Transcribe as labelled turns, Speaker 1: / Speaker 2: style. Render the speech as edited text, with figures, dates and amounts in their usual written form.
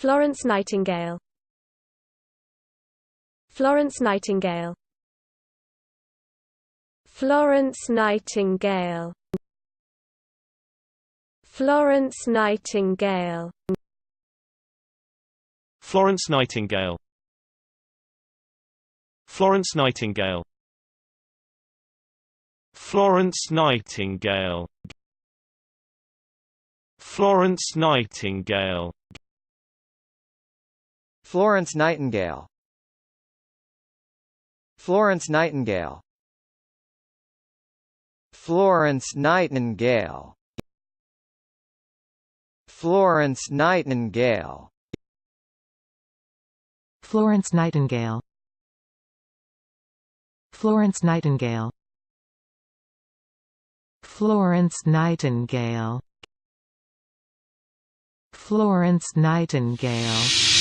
Speaker 1: Florence Nightingale. Florence Nightingale. Florence Nightingale. Florence Nightingale.
Speaker 2: Florence Nightingale. Florence Nightingale. Florence Nightingale. Florence Nightingale.
Speaker 3: Florence Nightingale. Florence Nightingale. Florence Nightingale. Florence Nightingale.
Speaker 4: Florence Nightingale. Florence Nightingale. Florence Nightingale. Florence Nightingale.